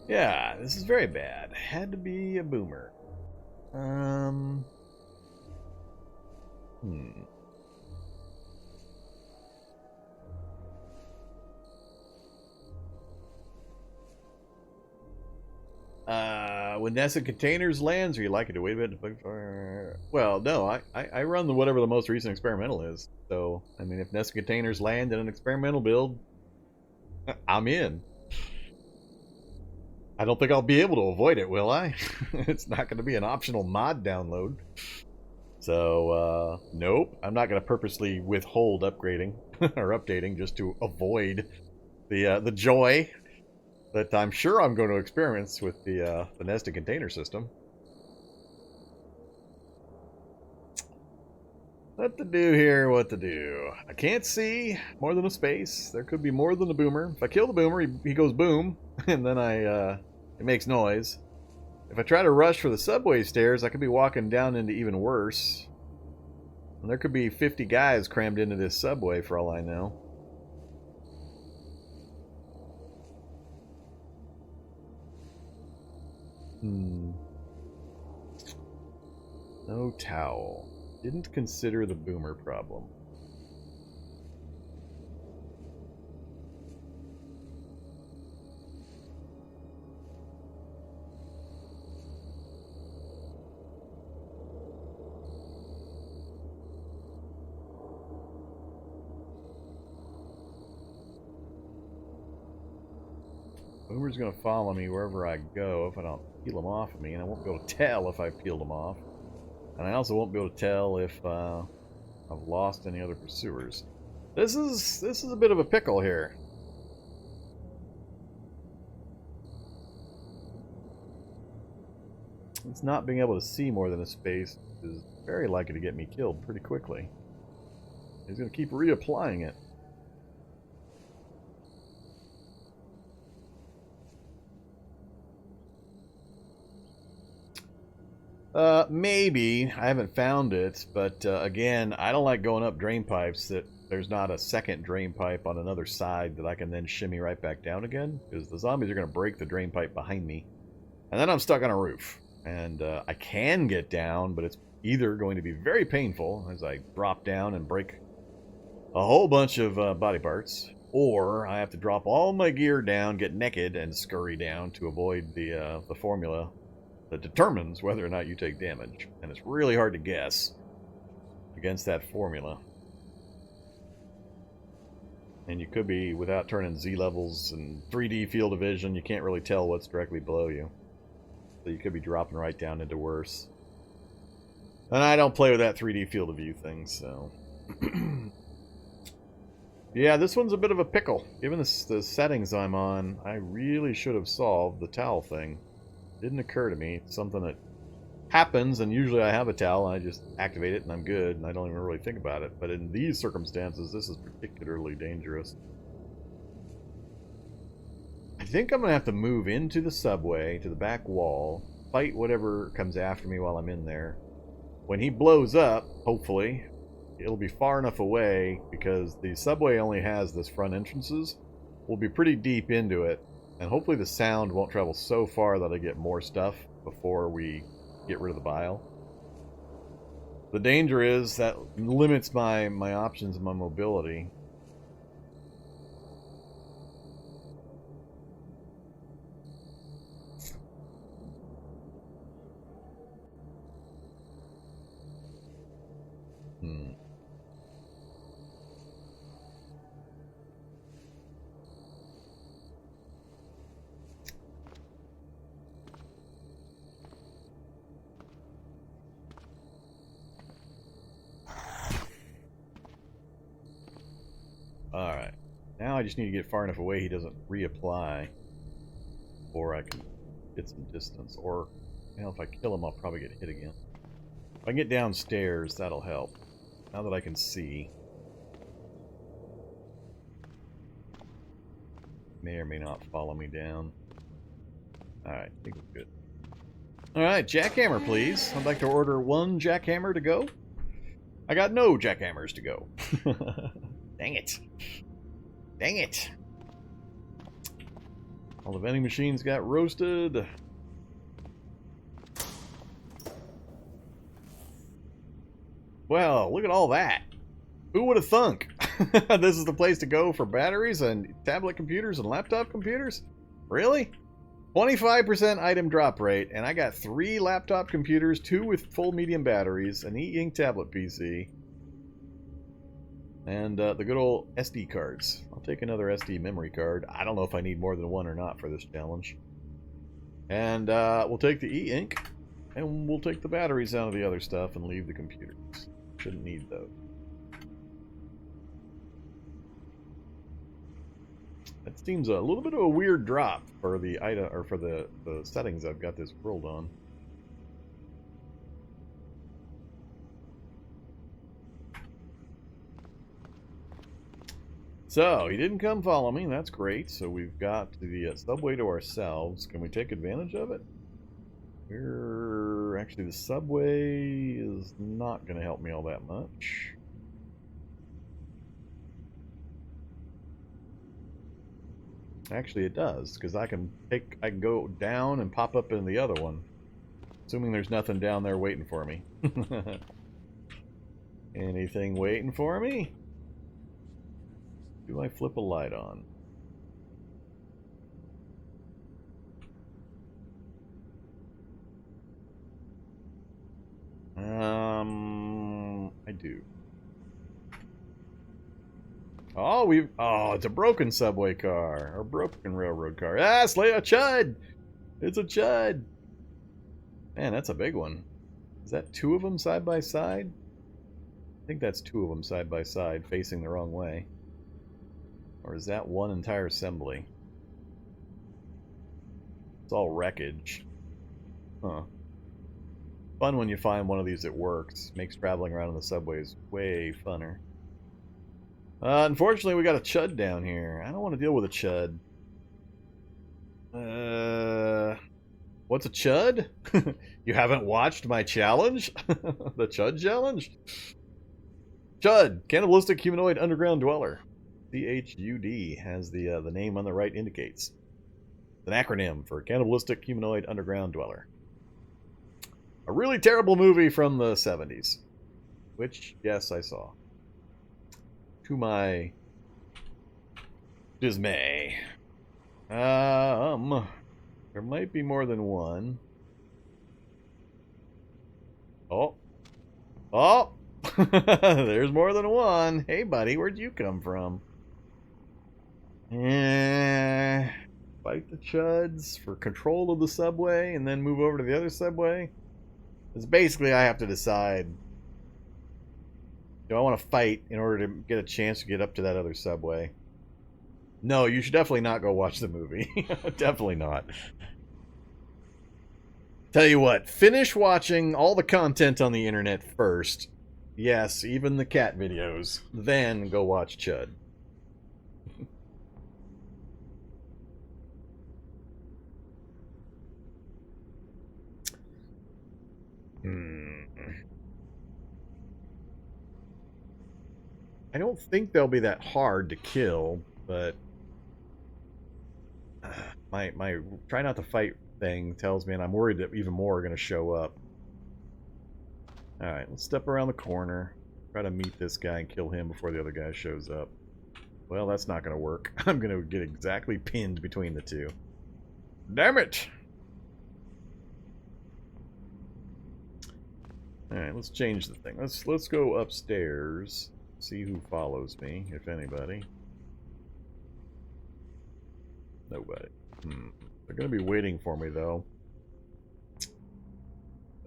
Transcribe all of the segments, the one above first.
Yeah, this is very bad. Had to be a boomer. Hmm. When nested containers lands, are you likely to wait a bit? Well, no, I run whatever the most recent experimental is. So, I mean, if nested containers land in an experimental build, I'm in. I don't think I'll be able to avoid it, will I? It's not going to be an optional mod download. So, nope. I'm not going to purposely withhold upgrading or updating just to avoid the joy that I'm sure I'm going to experience with the nested container system. What to do here, what to do. I can't see more than a space. There could be more than a boomer. If I kill the boomer, he goes boom, and then it makes noise. If I try to rush for the subway stairs, I could be walking down into even worse. And there could be 50 guys crammed into this subway for all I know. No towel. Didn't consider the boomer problem. Boomer's going to follow me wherever I go if I don't peel him off of me, and I won't be able to tell if I peeled him off. And I also won't be able to tell if I've lost any other pursuers. This is a bit of a pickle here. It's not being able to see more than a space is very likely to get me killed pretty quickly. He's going to keep reapplying it. Maybe. I haven't found it, but again, I don't like going up drain pipes that there's not a second drain pipe on another side that I can then shimmy right back down again, because the zombies are going to break the drain pipe behind me. And then I'm stuck on a roof. And I can get down, but it's either going to be very painful as I drop down and break a whole bunch of body parts, or I have to drop all my gear down, get naked, and scurry down to avoid the formula that determines whether or not you take damage. And it's really hard to guess against that formula. And you could be, without turning Z levels and 3D field of vision, you can't really tell what's directly below you. So you could be dropping right down into worse. And I don't play with that 3D field of view thing, so... Yeah, this one's a bit of a pickle. Given the settings I'm on, I really should have solved the towel thing. Didn't occur to me. It's something that happens, and usually I have a towel, and I just activate it, and I'm good, and I don't even really think about it. But in these circumstances, this is particularly dangerous. I think I'm going to have to move into the subway, to the back wall, fight whatever comes after me while I'm in there. When he blows up, hopefully, it'll be far enough away, because the subway only has this front entrances. We'll be pretty deep into it. And hopefully the sound won't travel so far that I get more stuff before we get rid of the bile. The danger is that limits my options and my mobility. Alright. Now I just need to get far enough away he doesn't reapply. Or I can get some distance. Or, you know, if I kill him, I'll probably get hit again. If I can get downstairs, that'll help. Now that I can see. May or may not follow me down. Alright, I think we're good. Alright, jackhammer, please. I'd like to order 1 jackhammer to go. I got no jackhammers to go. Dang it. Dang it. All the vending machines got roasted. Well, look at all that. Who would have thunk? This is the place to go for batteries and tablet computers and laptop computers? Really? 25% item drop rate, and I got 3 laptop computers, 2 with full medium batteries, an e-ink tablet PC, and the good old SD cards. I'll take another SD memory card. I don't know if I need more than 1 or not for this challenge. And we'll take the e-ink, and we'll take the batteries out of the other stuff and leave the computers. Shouldn't need those. That seems a little bit of a weird drop for the item or for the settings I've got this world on. So he didn't come follow me. That's great. So we've got the subway to ourselves. Can we take advantage of it? Actually, the subway is not going to help me all that much. Actually, it does, because I can go down and pop up in the other one, assuming there's nothing down there waiting for me. Anything waiting for me? Do I flip a light on? I do. Oh, it's a broken subway car. Or broken railroad car. Ah, it's like a chud! It's a chud! Man, that's a big one. Is that 2 of them side by side? I think that's 2 of them side by side, facing the wrong way. Or is that one entire assembly? It's all wreckage. Huh. Fun when you find one of these that works. Makes traveling around in the subways way funner. Unfortunately, we got a chud down here. I don't want to deal with a chud. What's a chud? You haven't watched my challenge? The chud challenge? Chud, cannibalistic humanoid underground dweller. CHUD, as the name on the right indicates. It's an acronym for cannibalistic humanoid underground dweller. A really terrible movie from the 70s. Which, yes, I saw. To my dismay. There might be more than one. Oh. Oh! There's more than one. Hey, buddy, where'd you come from? Fight the chuds for control of the subway and then move over to the other subway? Because basically I have to decide, do I want to fight in order to get a chance to get up to that other subway? No, you should definitely not go watch the movie. Definitely not. Tell you what, finish watching all the content on the internet first. Yes, even the cat videos. Then go watch Chud. I don't think they'll be that hard to kill, but my try not to fight thing tells me, and I'm worried that even more are going to show up. Alright, let's step around the corner. Try to meet this guy and kill him before the other guy shows up. Well, that's not going to work. I'm going to get exactly pinned between the two. Damn it! Alright, let's change the thing. Let's go upstairs. See who follows me, if anybody. Nobody. They're going to be waiting for me, though.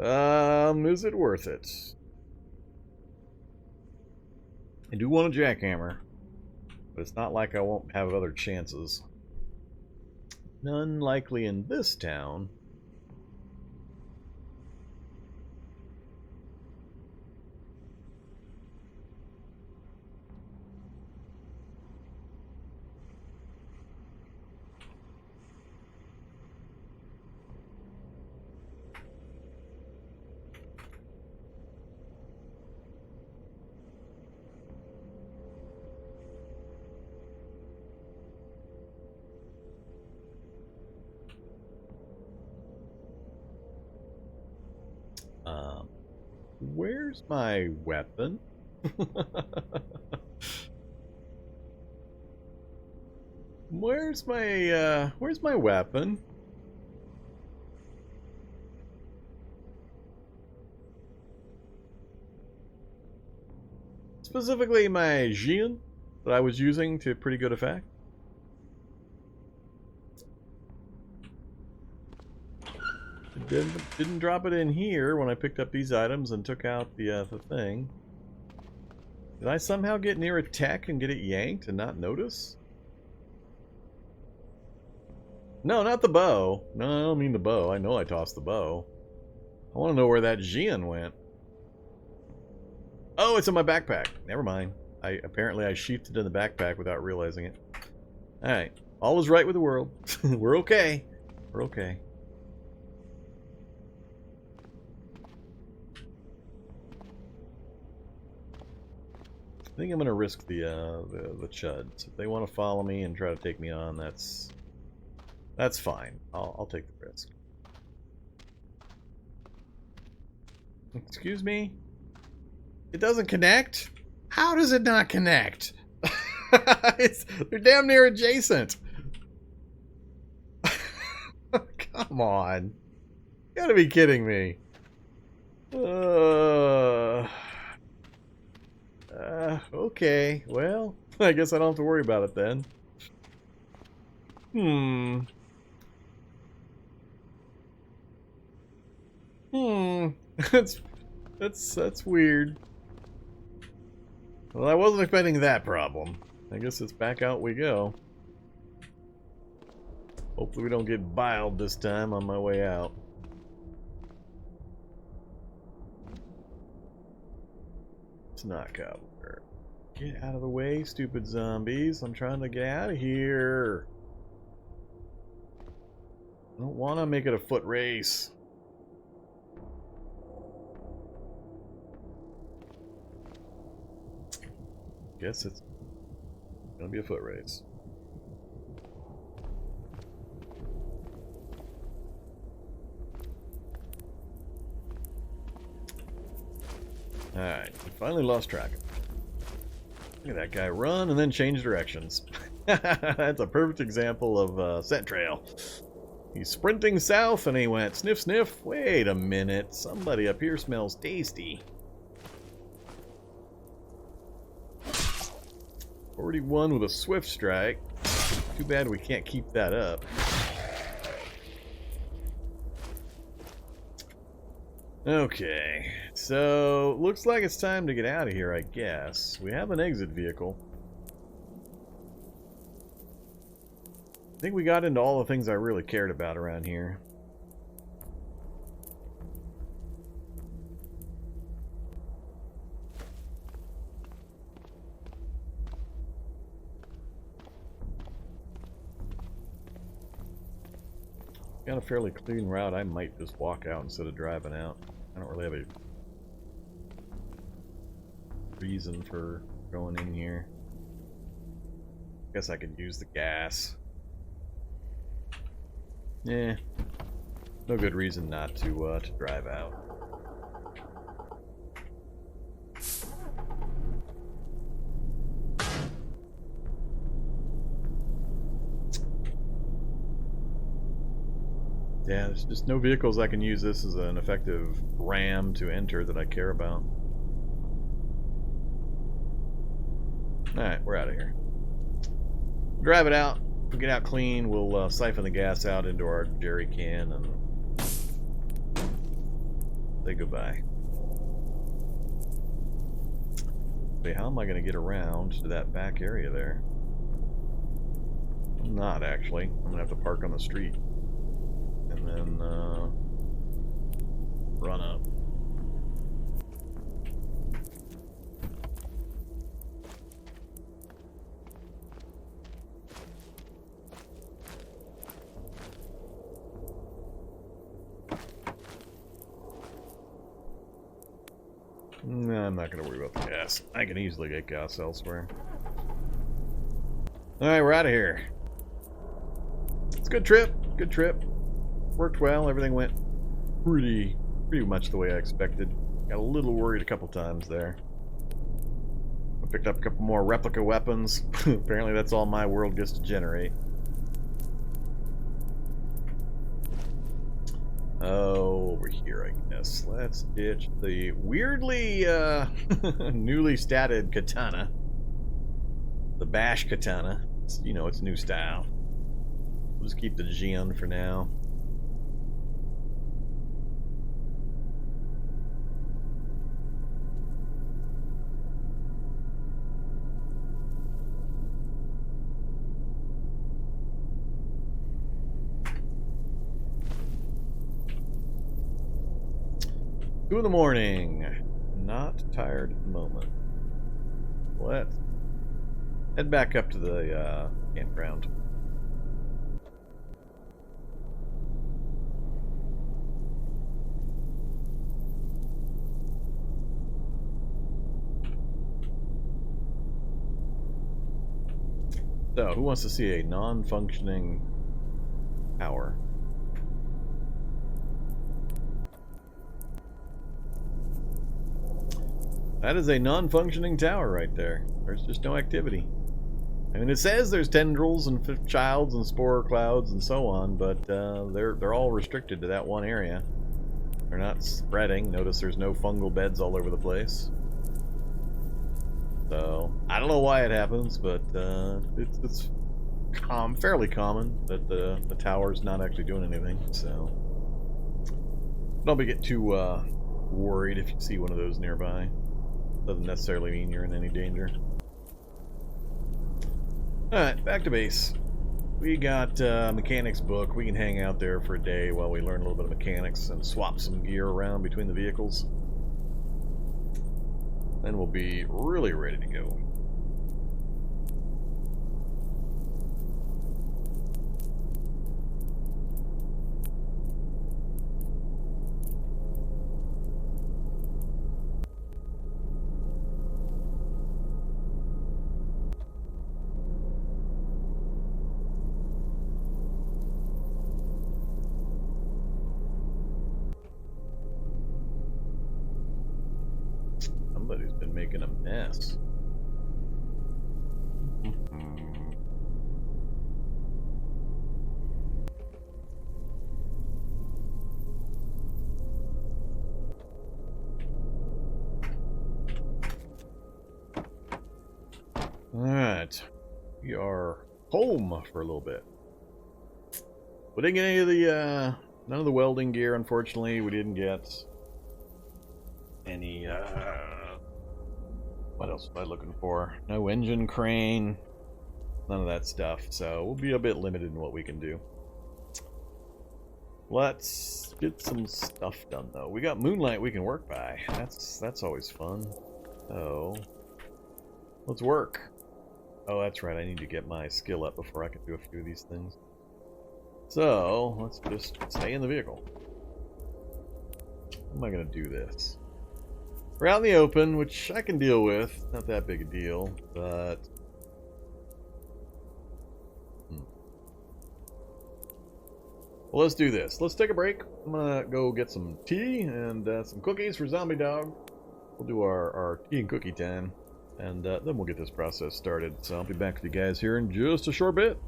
Is it worth it? I do want a jackhammer, but it's not like I won't have other chances. None likely in this town. Where's my weapon? Where's my weapon? Specifically my Jian that I was using to pretty good effect. Didn't drop it in here when I picked up these items and took out the thing. Did I somehow get near a tech and get it yanked and not notice? No, not the bow. No, I don't mean the bow. I know I tossed the bow. I want to know where that Jian went. Oh, it's in my backpack. Never mind. Apparently I sheathed it in the backpack without realizing it. Alright. All is right with the world. We're okay. We're okay. I think I'm gonna risk the chuds. If they want to follow me and try to take me on, that's fine. I'll take the risk. Excuse me? It doesn't connect? How does it not connect? They're damn near adjacent. Come on. You gotta be kidding me. Okay. Well, I guess I don't have to worry about it then. That's weird. Well, I wasn't expecting that problem. I guess it's back out we go. Hopefully we don't get biled this time on my way out. It's not cover. Get out of the way, stupid zombies. I'm trying to get out of here. I don't want to make it a foot race. Guess it's gonna be a foot race. Alright, we finally lost track of it. Look at that guy run and then change directions. That's a perfect example of scent trail. He's sprinting south and he went sniff sniff. Wait a minute, somebody up here smells tasty. 41 with a swift strike. Too bad we can't keep that up. Okay, so looks like it's time to get out of here, I guess. We have an exit vehicle. I think we got into all the things I really cared about around here. Got a fairly clean route. I might just walk out instead of driving out. I don't really have a reason for going in here. Guess I could use the gas. Yeah, no good reason not to drive out. Yeah, there's just no vehicles I can use this as an effective ram to enter that I care about. Alright, we're out of here. Drive it out. We'll get out clean. We'll siphon the gas out into our jerry can and say goodbye. Okay, how am I going to get around to that back area there? I'm not, actually. I'm going to have to park on the street. And then run up. No, I'm not going to worry about the gas. I can easily get gas elsewhere. Alright, we're out of here. It's a good trip. Good trip. Worked well. Everything went pretty pretty much the way I expected. Got a little worried a couple times there. I picked up a couple more replica weapons. Apparently that's all my world gets to generate. Oh, over here, I guess. Let's ditch the weirdly newly statted katana. The bash katana. It's, you know, it's new style. We'll just keep the Jian for now. Two in the morning. Not tired at the moment. Let's head back up to the campground. So, who wants to see a non-functioning tower? That is a non-functioning tower right there. There's just no activity. I mean, it says there's tendrils and childs and spore clouds and so on, but they're all restricted to that one area. They're not spreading. Notice there's no fungal beds all over the place. So I don't know why it happens, but it's fairly common that the tower's not actually doing anything. So don't be get too worried if you see one of those nearby. Doesn't necessarily mean you're in any danger. Alright, back to base. We got mechanics book. We can hang out there for a day while we learn a little bit of mechanics and swap some gear around between the vehicles. Then we'll be really ready to go. Somebody's been making a mess. Alright. We are home for a little bit. We didn't get any of the, none of the welding gear, unfortunately. We didn't get any, what else was I looking for? No engine crane. None of that stuff. So we'll be a bit limited in what we can do. Let's get some stuff done, though. We got moonlight we can work by. That's always fun. So let's work. Oh, that's right. I need to get my skill up before I can do a few of these things. So let's just stay in the vehicle. How am I going to do this? We're out in the open, which I can deal with. Not that big a deal, but well, let's do this. Let's take a break. I'm gonna go get some tea and some cookies for Zombie Dog. We'll do our tea and cookie time, and then we'll get this process started. So I'll be back with you guys here in just a short bit.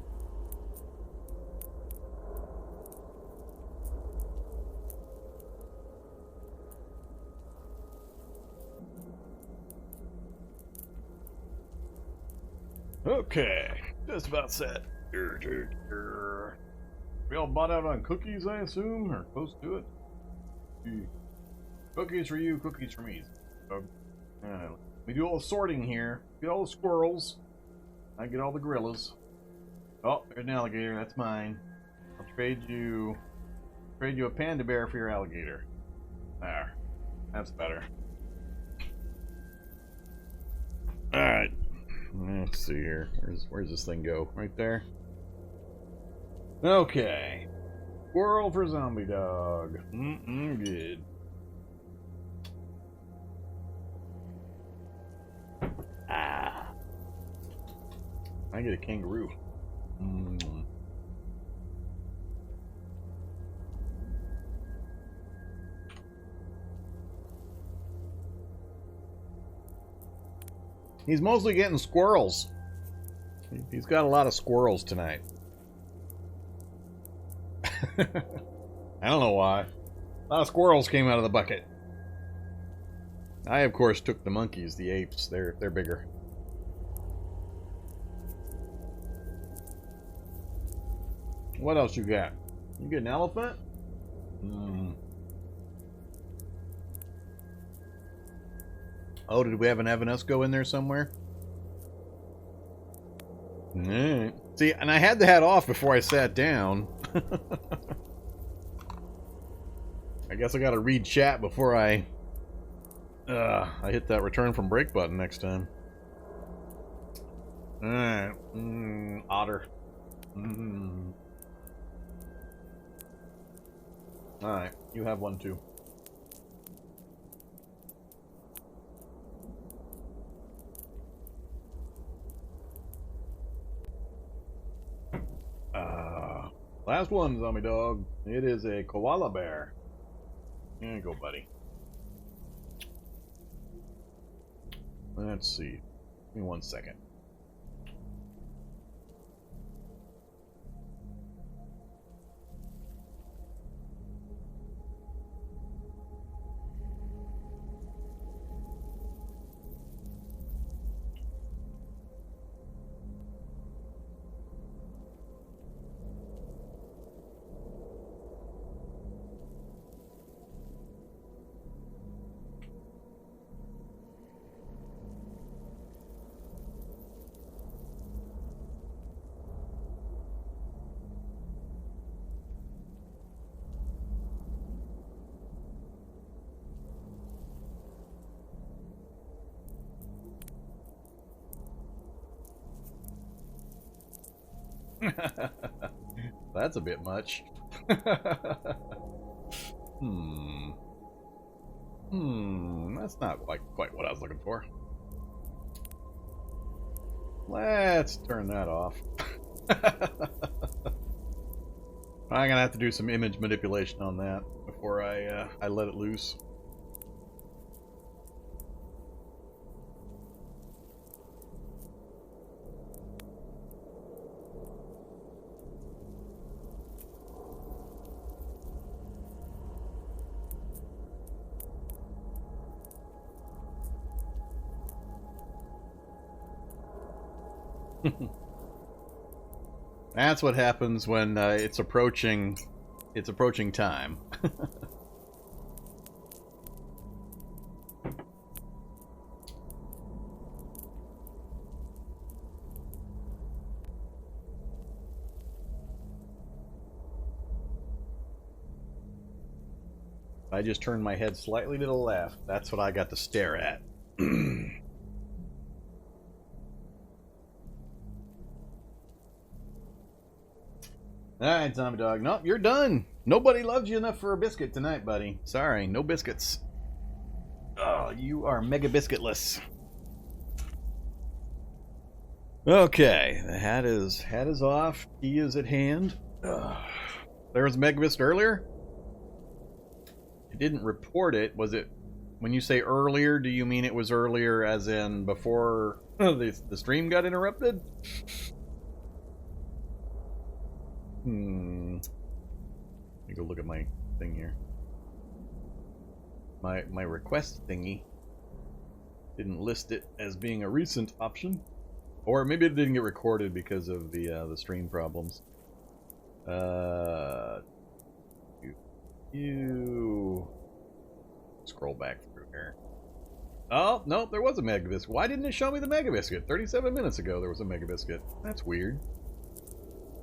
Okay, just about set. We all bought out on cookies, I assume, or close to it. Cookies for you, cookies for me. So, we do all the sorting here. Get all the squirrels. I get all the gorillas. Oh, there's an alligator. That's mine. I'll trade you a panda bear for your alligator. There, that's better. All right. Let's see here. Where's this thing go? Right there? Okay. Squirrel for Zombie Dog. Good. Ah. I get a kangaroo. He's mostly getting squirrels. He's got a lot of squirrels tonight. I don't know why. A lot of squirrels came out of the bucket. I, of course, took the monkeys, the apes. They're bigger. What else you got? You get an elephant? Oh, did we have an Evanesco in there somewhere? Alright. See, and I had the hat off before I sat down. I guess I gotta read chat before I hit that return from break button next time. Alright. Otter. Alright, you have one too. Last one, zombie dog. It is a koala bear. There you go, buddy. Let's see. Give me 1 second. That's a bit much. That's not quite what I was looking for. Let's turn that off. I'm gonna have to do some image manipulation on that before I let it loose. That's what happens when it's approaching time. I just turned my head slightly to the left. That's what I got to stare at. Alright, zombie dog. Nope, you're done. Nobody loves you enough for a biscuit tonight, buddy. Sorry, no biscuits. Oh, you are mega biscuitless. Okay, the hat is off. Key is at hand. There was a mega biscuit earlier? It didn't report it. Was it, when you say earlier, do you mean it was earlier as in before the stream got interrupted? Let me go look at my thing here. My request thingy didn't list it as being a recent option, or maybe it didn't get recorded because of the stream problems. You scroll back through here. Oh no, there was a mega biscuit. Why didn't it show me the mega biscuit? 37 minutes ago there was a mega biscuit. That's weird.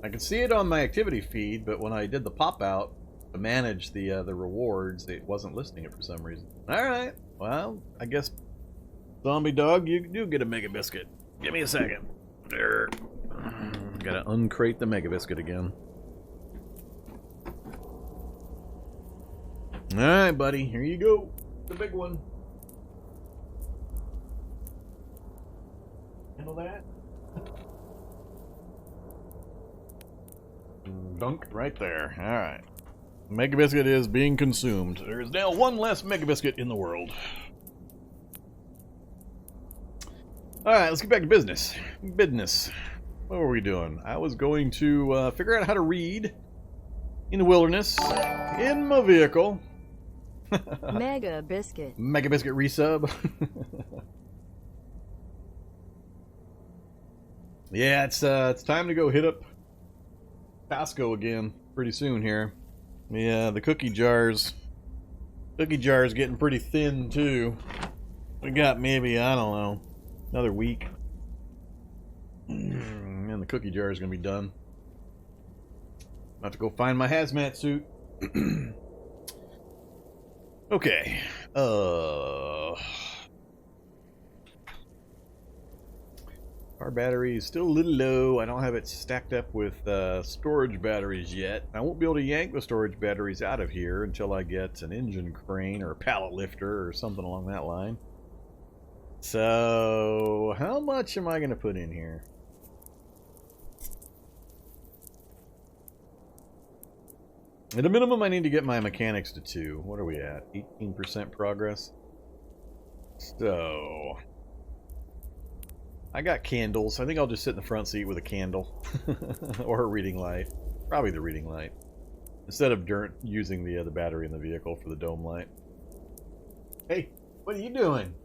I could see it on my activity feed, but when I did the pop out to manage the rewards, it wasn't listing it for some reason. Alright, well, I guess, zombie dog, you do get a mega biscuit. Give me a second. There. Gotta uncrate the mega biscuit again. Alright, buddy, here you go. The big one. Handle that. Dunk right there. Alright. Mega Biscuit is being consumed. There is now one less Mega Biscuit in the world. Alright, let's get back to business. Business. What were we doing? I was going to figure out how to read in the wilderness in my vehicle. Mega Biscuit. Mega Biscuit resub. Yeah, it's time to go hit up Costco again pretty soon here. Yeah, the cookie jar's getting pretty thin too. We got maybe, I don't know, another week. And the cookie jar is gonna be done. I have to go find my hazmat suit. Okay. Our battery is still a little low. I don't have it stacked up with storage batteries yet. I won't be able to yank the storage batteries out of here until I get an engine crane or a pallet lifter or something along that line. So, how much am I going to put in here? At a minimum, I need to get my mechanics to 2. What are we at? 18% progress? So, I got candles. I think I'll just sit in the front seat with a candle. Or a reading light. Probably the reading light. Instead of using the battery in the vehicle for the dome light. Hey, what are you doing?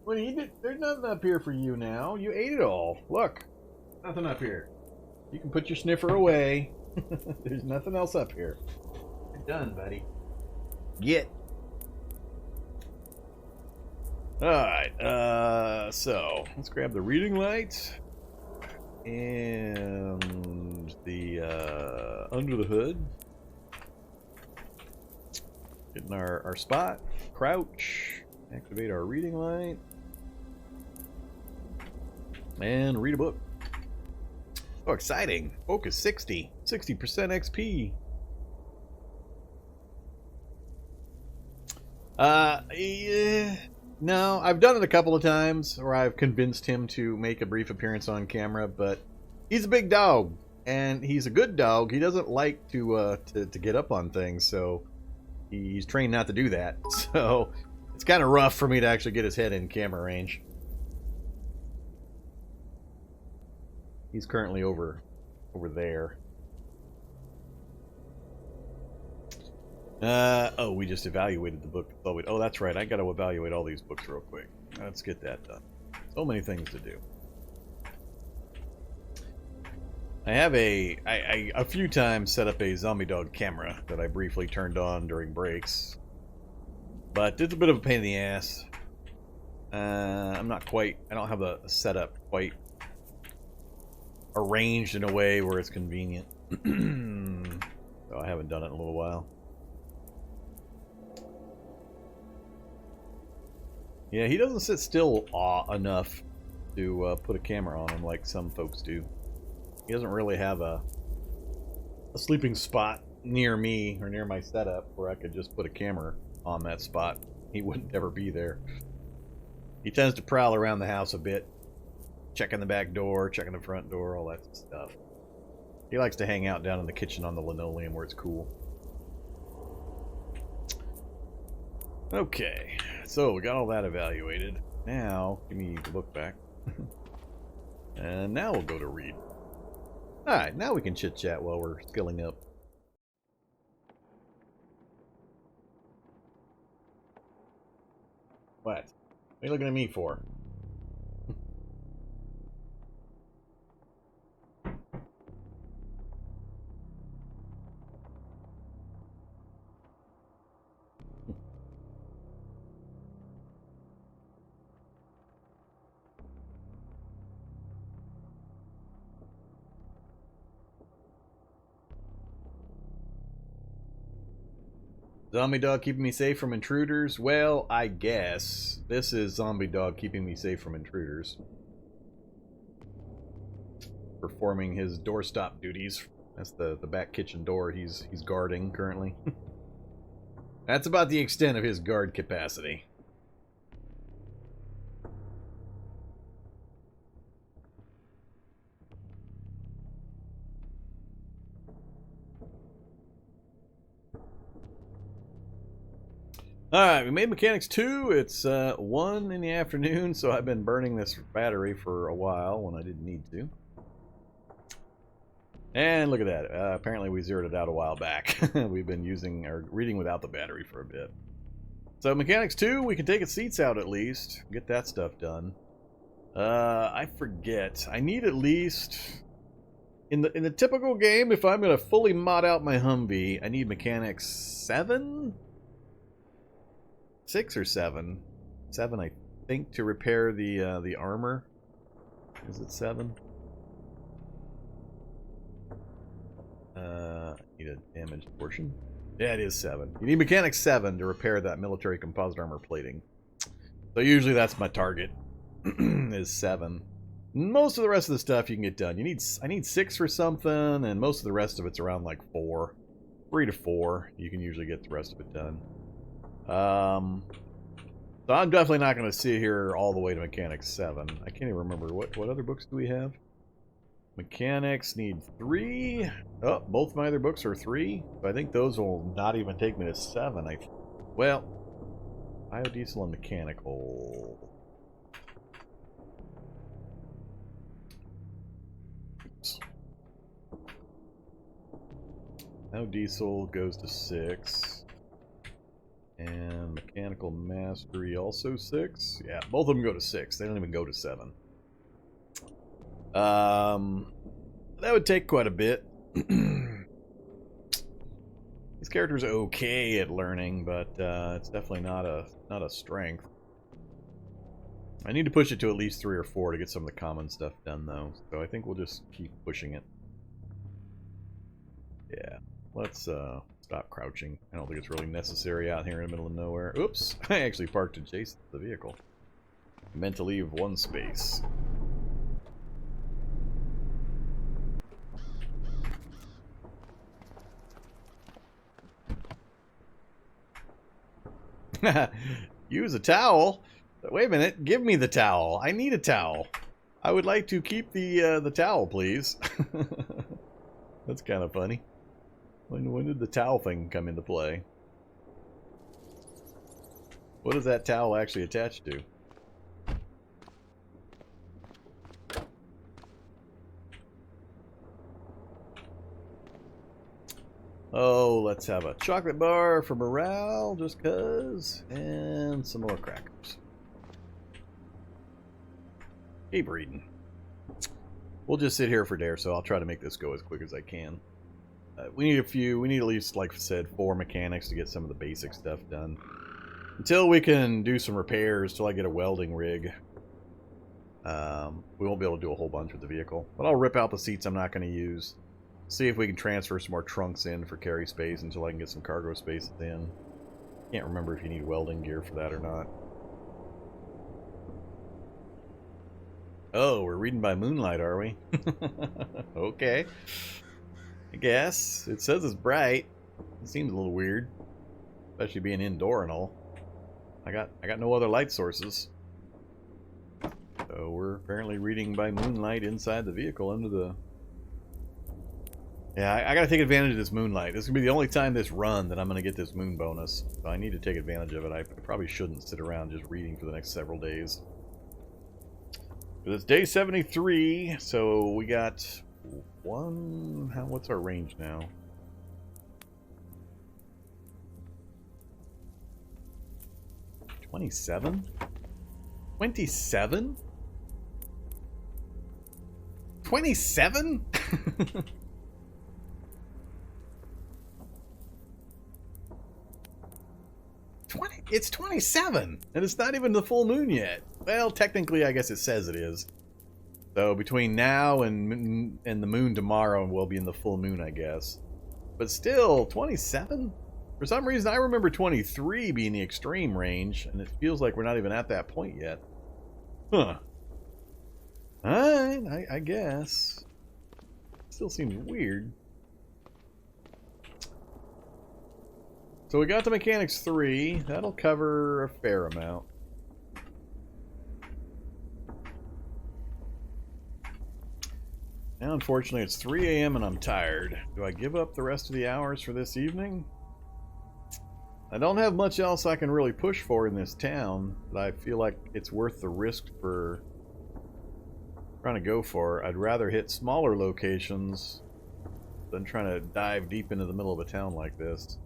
What are you doing? There's nothing up here for you now. You ate it all. Look. Nothing up here. You can put your sniffer away. There's nothing else up here. You're done, buddy. Get. Alright, so let's grab the reading light and the under the hood. Getting our spot, crouch, activate our reading light, and read a book. Oh, exciting! Focus 60% XP. Yeah. No, I've done it a couple of times where I've convinced him to make a brief appearance on camera, but he's a big dog, and he's a good dog. He doesn't like to get up on things, so he's trained not to do that. So it's kind of rough for me to actually get his head in camera range. He's currently over there. Oh, we just evaluated the book. Oh, that's right. I got to evaluate all these books real quick. Let's get that done. So many things to do. I have a few times set up a zombie dog camera that I briefly turned on during breaks, but it's a bit of a pain in the ass. I don't have the setup quite arranged in a way where it's convenient. So I haven't done it in a little while. Yeah, he doesn't sit still enough to put a camera on him like some folks do. He doesn't really have a sleeping spot near me or near my setup where I could just put a camera on that spot. He wouldn't ever be there. He tends to prowl around the house a bit, checking the back door, checking the front door, all that stuff. He likes to hang out down in the kitchen on the linoleum where it's cool. Okay, so we got all that evaluated. Now, give me the book back. And now we'll go to read. Alright, now we can chit-chat while we're skilling up. What? What are you looking at me for? Zombie dog keeping me safe from intruders? Well, I guess. This is zombie dog keeping me safe from intruders. Performing his doorstop duties. That's the back kitchen door he's guarding currently. That's about the extent of his guard capacity. Alright, we made Mechanics 2. It's 1 in the afternoon, so I've been burning this battery for a while when I didn't need to. And look at that. Apparently we zeroed it out a while back. We've been using or reading without the battery for a bit. So Mechanics 2, we can take its seats out at least. Get that stuff done. I forget. I need at least... In the typical game, if I'm going to fully mod out my Humvee, I need Mechanics 7? 6 or 7? 7, I think, to repair the armor. Is it 7? I need a damaged portion. Yeah, it is 7. You need Mechanics 7 to repair that military composite armor plating. So usually that's my target, is 7. Most of the rest of the stuff you can get done. I need 6 for something, and most of the rest of it's around like 4. 3 to 4. You can usually get the rest of it done. So I'm definitely not going to sit here all the way to Mechanics 7. I can't even remember. What other books do we have? Mechanics need 3. Oh, both my other books are 3. So I think those will not even take me to 7. Well, biodiesel and mechanical. Oops. Biodiesel goes to 6. And mechanical mastery also 6. Yeah, both of them go to 6. They don't even go to 7. That would take quite a bit. This character's okay at learning, but it's definitely not a strength. I need to push it to at least 3 or 4 to get some of the common stuff done, though. So I think we'll just keep pushing it. Yeah, let's stop crouching. I don't think it's really necessary out here in the middle of nowhere. Oops, I actually parked adjacent to the vehicle. I meant to leave one space. Use a towel? Wait a minute, give me the towel. I need a towel. I would like to keep the towel, please. That's kind of funny. When did the towel thing come into play? What is that towel actually attached to? Oh, let's have a chocolate bar for morale, just cuz. And some more crackers. Keep reading. We'll just sit here for dare, so I'll try to make this go as quick as I can. We need at least, like I said, 4 mechanics to get some of the basic stuff done. Until we can do some repairs, till I get a welding rig. We won't be able to do a whole bunch with the vehicle. But I'll rip out the seats I'm not going to use. See if we can transfer some more trunks in for carry space until I can get some cargo space in. Can't remember if you need welding gear for that or not. Oh, we're reading by moonlight, are we? Okay. I guess. It says it's bright. It seems a little weird. Especially being indoor and all. I got no other light sources. So we're apparently reading by moonlight inside the vehicle under the... Yeah, I gotta take advantage of this moonlight. This is gonna be the only time this run that I'm gonna get this moon bonus. So I need to take advantage of it. I probably shouldn't sit around just reading for the next several days. But it's day 73, so we got one... What's our range now? $27? $27? $27? It's 27, and it's not even the full moon yet. Well, technically, I guess it says it is. So between now and the moon tomorrow, we'll be in the full moon, I guess. But still, 27? For some reason, I remember 23 being the extreme range, and it feels like we're not even at that point yet. Huh. Alright, I guess. Still seems weird. So we got the Mechanics 3. That'll cover a fair amount. Now, unfortunately, it's 3 a.m. and I'm tired. Do I give up the rest of the hours for this evening? I don't have much else I can really push for in this town, but I feel like it's worth the risk for trying to go for. I'd rather hit smaller locations than trying to dive deep into the middle of a town like this.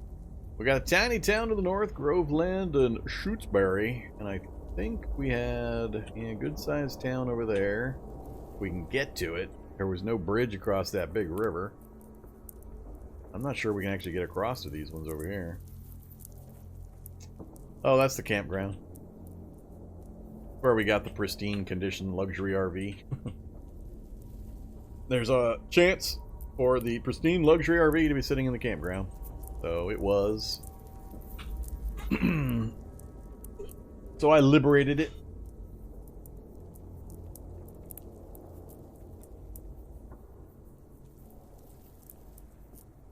We got a tiny town to the north, Groveland and Shutesbury, and I think we had a good-sized town over there. We can get to it. There was no bridge across that big river. I'm not sure we can actually get across to these ones over here. Oh, that's the campground. Where we got the pristine condition luxury RV. There's a chance for the pristine luxury RV to be sitting in the campground. So it was. So I liberated it.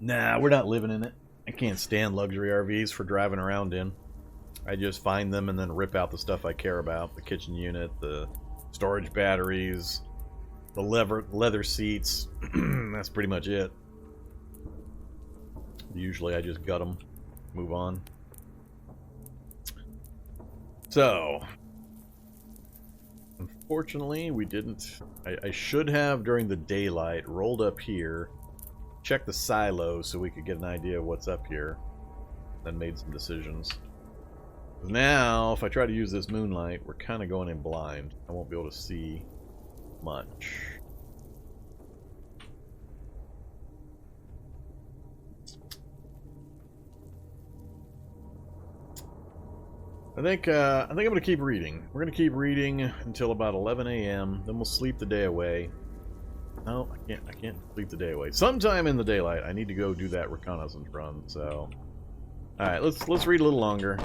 Nah, we're not living in it. I can't stand luxury RVs for driving around in. I just find them and then rip out the stuff I care about. The kitchen unit, the storage batteries, the leather seats. That's pretty much it. Usually I just gut them, move on. So, unfortunately we didn't. I should have, during the daylight, rolled up here, checked the silos so we could get an idea of what's up here, then made some decisions. Now, if I try to use this moonlight, we're kind of going in blind. I won't be able to see much. I think I'm gonna keep reading. We're gonna keep reading until about 11 a.m. Then we'll sleep the day away. No, I can't sleep the day away. Sometime in the daylight, I need to go do that reconnaissance run. So, all right, let's read a little longer.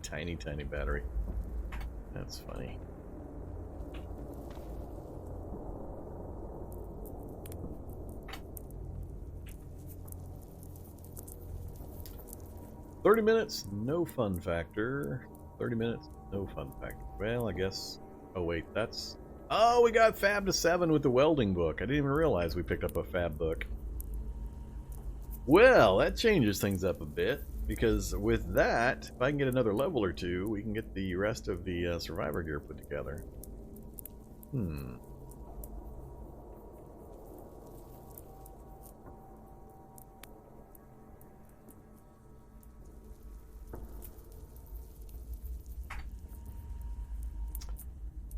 Tiny battery. That's funny. "30 minutes, no fun factor. 30 minutes, no fun factor." Well, I guess. Oh wait, that's. Oh, we got Fab to 7 with the welding book. I didn't even realize we picked up a Fab book. Well, that changes things up a bit. Because with that, if I can get another level or two, we can get the rest of the survivor gear put together.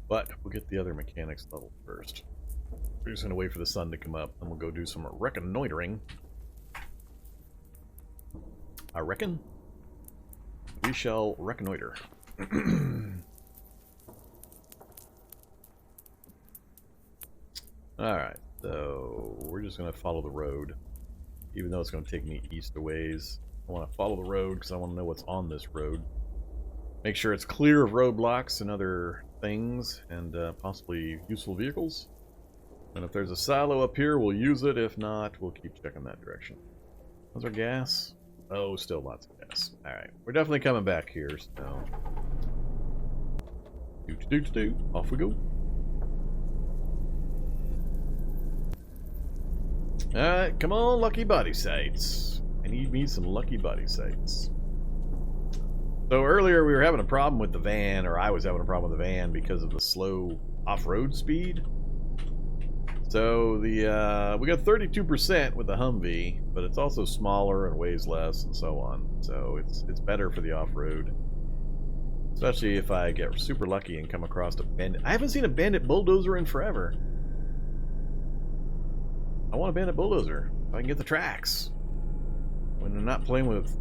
But we'll get the other mechanics level first. We're just going to wait for the sun to come up, and we'll go do some reconnoitering. I reckon we shall reconnoiter. Alright, so we're just going to follow the road. Even though it's going to take me east a ways. I want to follow the road because I want to know what's on this road. Make sure it's clear of roadblocks and other things, and possibly useful vehicles. And if there's a silo up here, we'll use it. If not, we'll keep checking that direction. How's our gas? Oh, still lots of gas. Alright, we're definitely coming back here, so. Off we go. Alright, come on, lucky body sites. I need me some lucky body sites. So earlier we were having a problem with the van, or I was having a problem with the van because of the slow off-road speed. So the we got 32% with the Humvee, but it's also smaller and weighs less and so on. So it's better for the off-road. Especially if I get super lucky and come across a bandit. I haven't seen a bandit bulldozer in forever. I want a bandit bulldozer if I can get the tracks. When I'm not playing with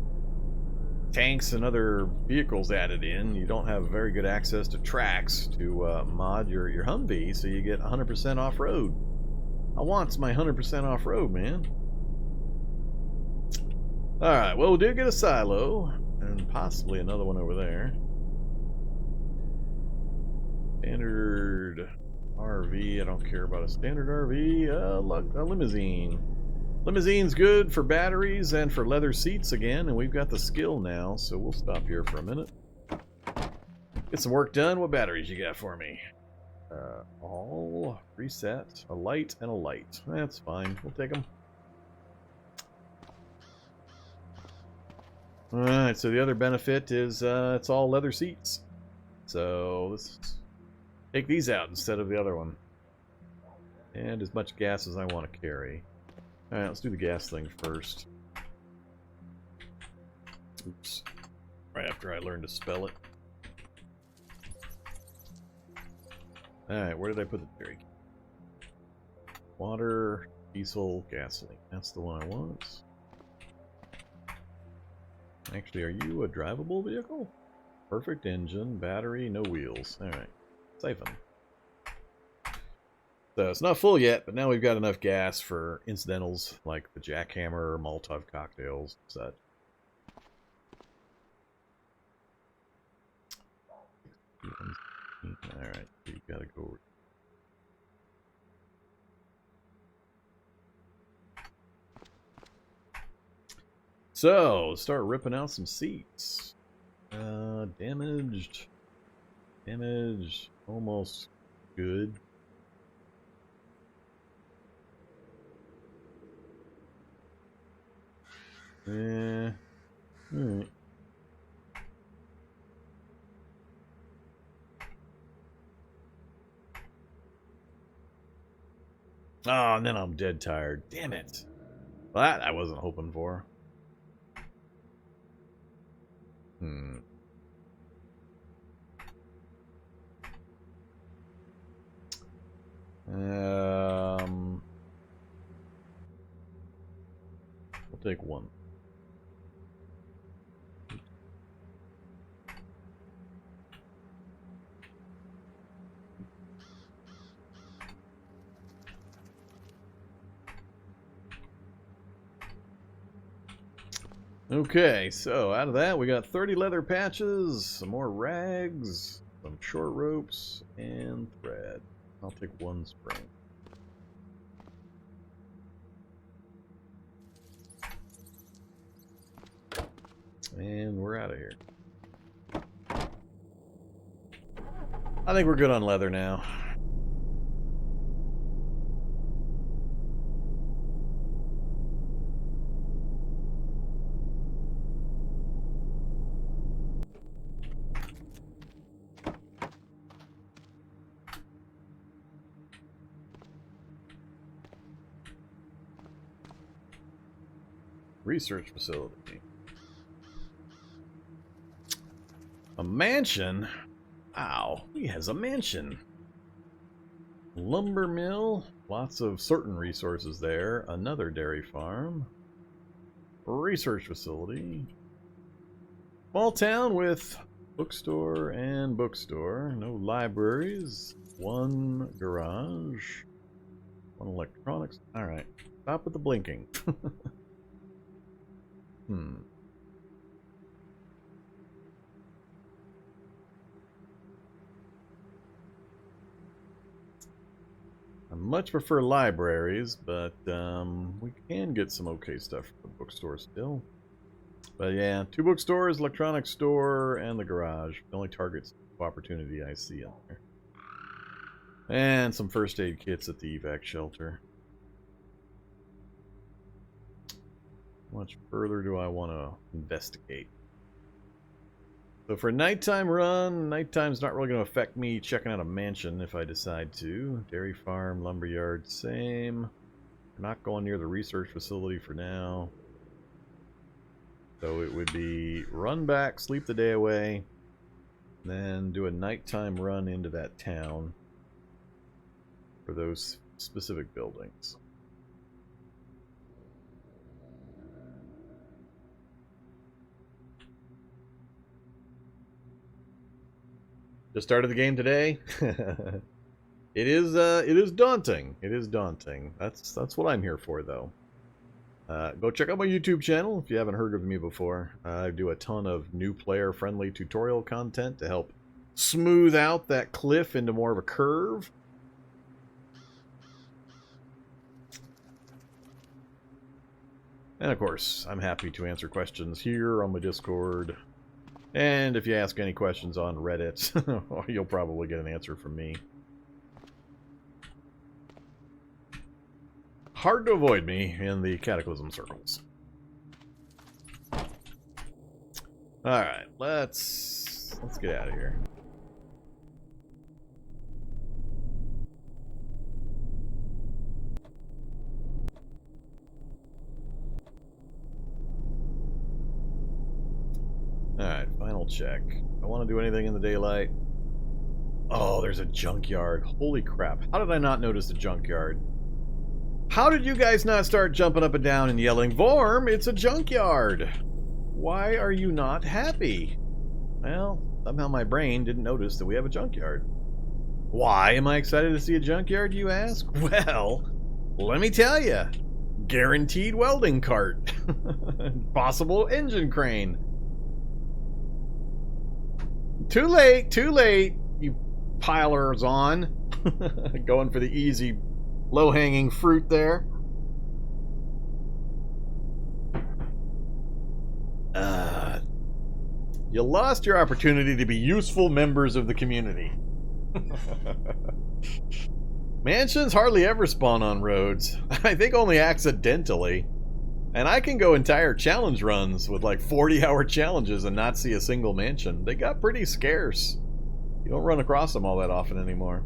tanks and other vehicles added in, you don't have very good access to tracks to mod your Humvee, so you get 100% off-road. I want my 100% off-road, man. Alright, well, we did get a silo, and possibly another one over there. Standard RV, I don't care about a standard RV. A limousine. Limousine's good for batteries and for leather seats again, and we've got the skill now, so we'll stop here for a minute. Get some work done. What batteries you got for me? All reset, a light, and a light. That's fine. We'll take them. Alright, so the other benefit is it's all leather seats. So let's take these out instead of the other one. And as much gas as I want to carry. Alright, let's do the gas thing first. Oops. Right after I learned to spell it. Alright, where did I put the dairy? Water, diesel, gasoline. That's the one I want. Actually, are you a drivable vehicle? Perfect engine, battery, no wheels. Alright. Siphon. So it's not full yet, but now we've got enough gas for incidentals like the jackhammer, Molotov cocktails, such. Alright, you gotta go. So, start ripping out some seats. Damaged. Damaged. Almost good. Alright. Oh, and then I'm dead tired. Damn it. Well, that I wasn't hoping for. We'll take one. Okay, so out of that we got 30 leather patches, some more rags, some short ropes, and thread. I'll take one spring. And we're out of here. I think we're good on leather now. Research facility. A mansion? Wow, he has a mansion. Lumber mill, lots of certain resources there. Another dairy farm. Research facility. Small town with bookstore and bookstore. No libraries. One garage. One electronics. Alright, stop with the blinking. I much prefer libraries, but we can get some okay stuff from the bookstore still. But yeah, 2 bookstores, electronics store, and the garage. The only targets of opportunity I see out there. And some first aid kits at the evac shelter. How much further do I want to investigate? So for a nighttime run, nighttime's not really going to affect me checking out a mansion if I decide to. Dairy farm, lumberyard, same. We're not going near the research facility for now. So it would be run back, sleep the day away, then do a nighttime run into that town for those specific buildings. Just started the game today. It is daunting. It is daunting. That's what I'm here for, though. Go check out my YouTube channel if you haven't heard of me before. I do a ton of new player-friendly tutorial content to help smooth out that cliff into more of a curve. And of course, I'm happy to answer questions here on my Discord. And if you ask any questions on Reddit, you'll probably get an answer from me. Hard to avoid me in the Cataclysm circles. Alright, let's get out of here. Alright, final check. I want to do anything in the daylight. Oh, there's a junkyard. Holy crap. How did I not notice the junkyard? How did you guys not start jumping up and down and yelling, Vorm, it's a junkyard? Why are you not happy? Well, somehow my brain didn't notice that we have a junkyard. Why am I excited to see a junkyard, you ask? Well, let me tell you. Guaranteed welding cart. Possible engine crane. Too late, you pilers on. Going for the easy, low-hanging fruit there. You lost your opportunity to be useful members of the community. Mansions hardly ever spawn on roads. I think only accidentally. And I can go entire challenge runs with like 40-hour challenges and not see a single mansion. They got pretty scarce. You don't run across them all that often anymore.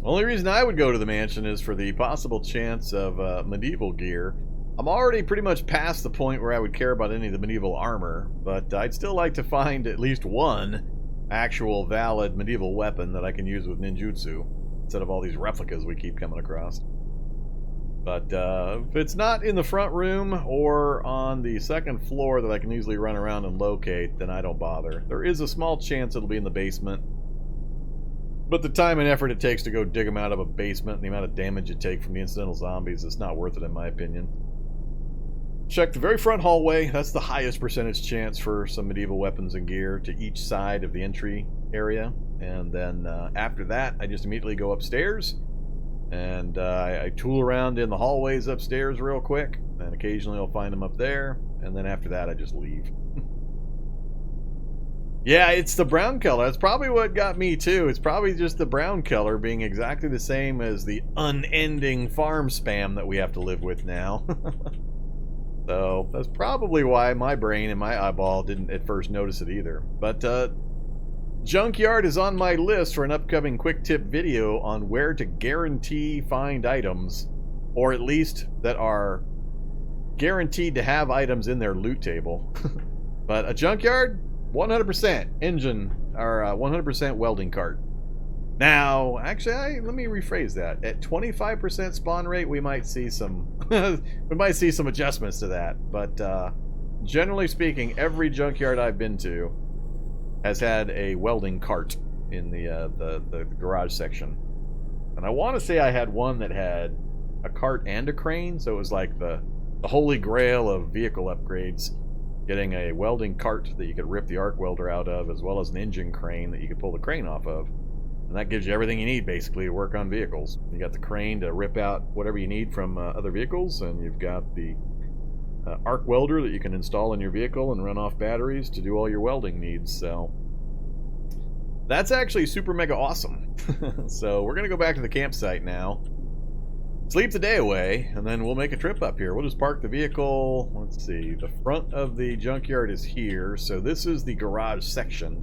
Only reason I would go to the mansion is for the possible chance of medieval gear. I'm already pretty much past the point where I would care about any of the medieval armor, but I'd still like to find at least one actual valid medieval weapon that I can use with ninjutsu, instead of all these replicas we keep coming across. But if it's not in the front room or on the second floor that I can easily run around and locate, then I don't bother. There is a small chance it'll be in the basement, but the time and effort it takes to go dig them out of a basement and the amount of damage you take from the incidental zombies is not worth it in my opinion. Check the very front hallway. That's the highest percentage chance for some medieval weapons and gear to each side of the entry area. And then after that, I just immediately go upstairs. And I tool around in the hallways upstairs real quick. And occasionally I'll find them up there. And then after that, I just leave. Yeah, it's the brown color. That's probably what got me too. It's probably just the brown color being exactly the same as the unending farm spam that we have to live with now. So that's probably why my brain and my eyeball didn't at first notice it either. But junkyard is on my list for an upcoming quick tip video on where to guarantee find items, or at least that are guaranteed to have items in their loot table. But a junkyard, 100% engine, or 100% welding cart. Now, actually, let me rephrase that. At 25% spawn rate, we might see some adjustments to that. But generally speaking, every junkyard I've been to has had a welding cart in the garage section. And I want to say I had one that had a cart and a crane, so it was like the holy grail of vehicle upgrades. Getting a welding cart that you could rip the arc welder out of, as well as an engine crane that you could pull the crane off of. And that gives you everything you need, basically, to work on vehicles. You got the crane to rip out whatever you need from other vehicles, and you've got the arc welder that you can install in your vehicle and run off batteries to do all your welding needs. So that's actually super mega awesome. So we're going to go back to the campsite now, sleep the day away, and then we'll make a trip up here. We'll just park the vehicle. Let's see, the front of the junkyard is here, so this is the garage section.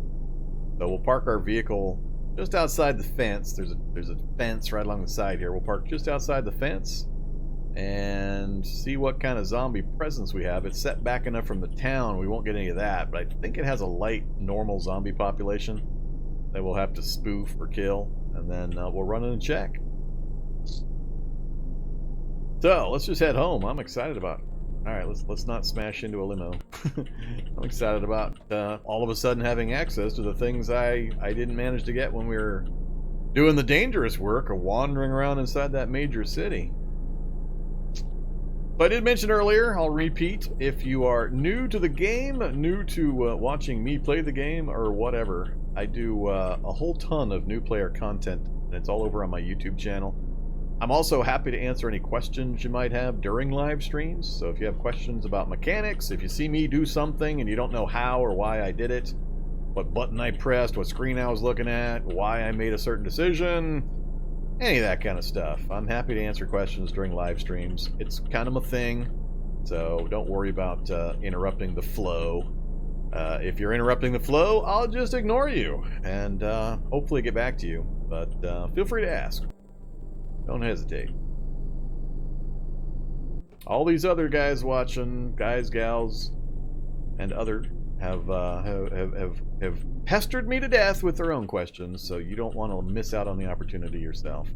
So we'll park our vehicle just outside the fence. There's a fence right along the side here. We'll park just outside the fence and see what kind of zombie presence we have. It's set back enough from the town we won't get any of that, but I think it has a light normal zombie population that we'll have to spoof or kill, and then we'll run in and check. So let's just head home. I'm excited about it. All right, let's not smash into a limo. I'm excited about all of a sudden having access to the things I didn't manage to get when we were doing the dangerous work of wandering around inside that major city. But I did mention earlier, I'll repeat, if you are new to the game, new to watching me play the game, or whatever, I do a whole ton of new player content, and it's all over on my YouTube channel. I'm also happy to answer any questions you might have during live streams. So if you have questions about mechanics, if you see me do something and you don't know how or why I did it, what button I pressed, what screen I was looking at, why I made a certain decision, any of that kind of stuff, I'm happy to answer questions during live streams. It's kind of a thing, so don't worry about interrupting the flow. If you're interrupting the flow, I'll just ignore you and hopefully get back to you. But feel free to ask. Don't hesitate. All these other guys watching, guys, gals, and other have pestered me to death with their own questions, so you don't want to miss out on the opportunity yourself.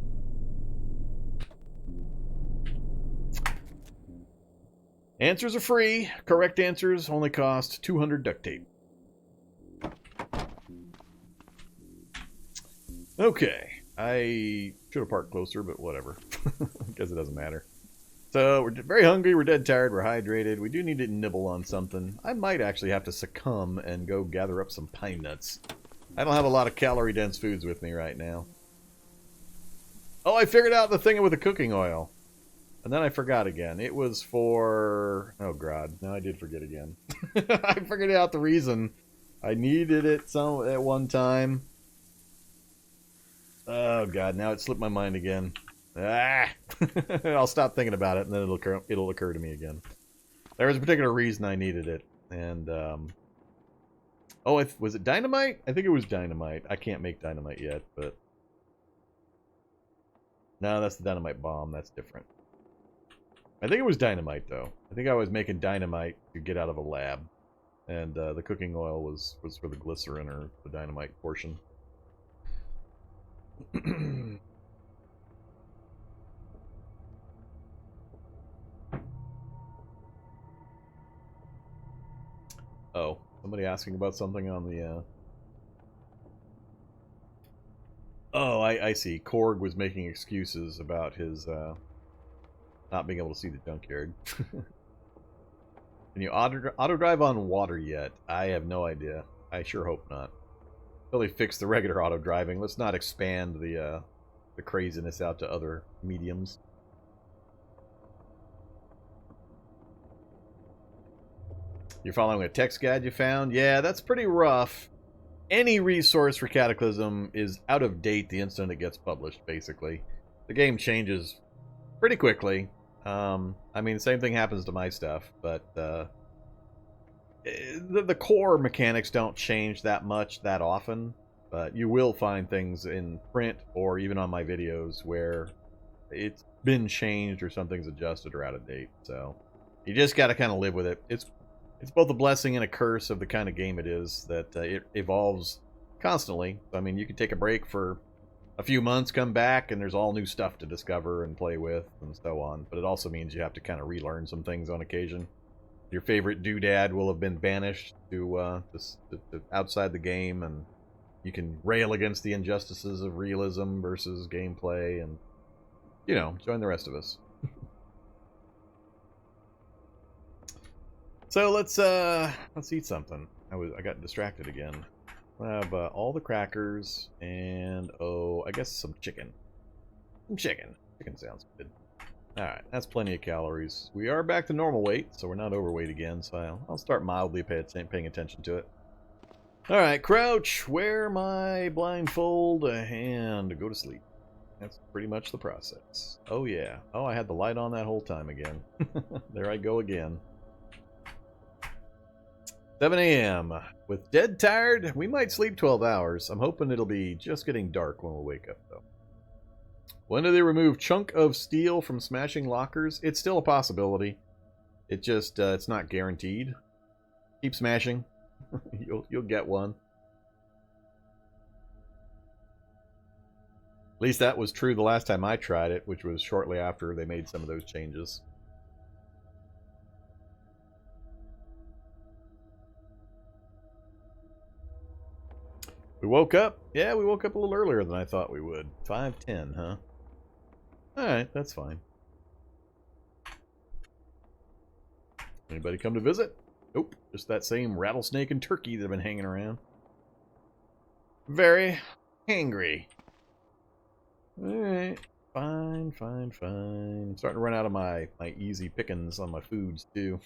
Answers are free. Correct answers only cost 200 duct tape. Okay. I should have parked closer, but whatever. I guess it doesn't matter. So, we're very hungry, we're dead tired, we're hydrated. We do need to nibble on something. I might actually have to succumb and go gather up some pine nuts. I don't have a lot of calorie-dense foods with me right now. Oh, I figured out the thing with the cooking oil. And then I forgot again. It was for... Oh, God. Now I did forget again. I figured out the reason. I needed it at one time. Oh, God. Now it slipped my mind again. Ah! I'll stop thinking about it, and then it'll occur to me again. There was a particular reason I needed it. And, oh, was it dynamite? I think it was dynamite. I can't make dynamite yet, but... No, that's the dynamite bomb. That's different. I think it was dynamite, though. I think I was making dynamite to get out of a lab. And the cooking oil was for the glycerin or the dynamite portion. Oh, somebody asking about something on the... Oh, I see. Korg was making excuses about his... not being able to see the junkyard. Can you auto drive on water yet? I have no idea. I sure hope not. Until they fix the regular auto driving, let's not expand the craziness out to other mediums. You're following a text guide you found? Yeah, that's pretty rough. Any resource for Cataclysm is out of date the instant it gets published, basically. The game changes pretty quickly. I mean, the same thing happens to my stuff, but the core mechanics don't change that much that often, but you will find things in print or even on my videos where it's been changed or something's adjusted or out of date, so you just got to kind of live with it. It's both a blessing and a curse of the kind of game it is, that it evolves constantly. I mean, you can take a break for a few months, come back, and there's all new stuff to discover and play with and so on. But it also means you have to kind of relearn some things on occasion. Your favorite doodad will have been banished to outside the game, and you can rail against the injustices of realism versus gameplay, and, you know, join the rest of us. So let's eat something. I got distracted again. I have all the crackers and, oh, I guess some chicken. Some chicken. Chicken sounds good. Alright, that's plenty of calories. We are back to normal weight, so we're not overweight again, so I'll start mildly paying attention to it. Alright, crouch, wear my blindfold, and go to sleep. That's pretty much the process. Oh yeah. Oh, I had the light on that whole time again. There I go again. 7 a.m. With dead tired, we might sleep 12 hours. I'm hoping it'll be just getting dark when we wake up, though. When do they remove chunk of steel from smashing lockers? It's still a possibility. It just, it's not guaranteed. Keep smashing. You'll get one. At least that was true the last time I tried it, which was shortly after they made some of those changes. We woke up? Yeah, we woke up a little earlier than I thought we would. 5:10, huh? Alright, that's fine. Anybody come to visit? Nope, just that same rattlesnake and turkey that have been hanging around. Very hangry. Alright. Fine, fine, fine. I'm starting to run out of my easy pickings on my foods, too.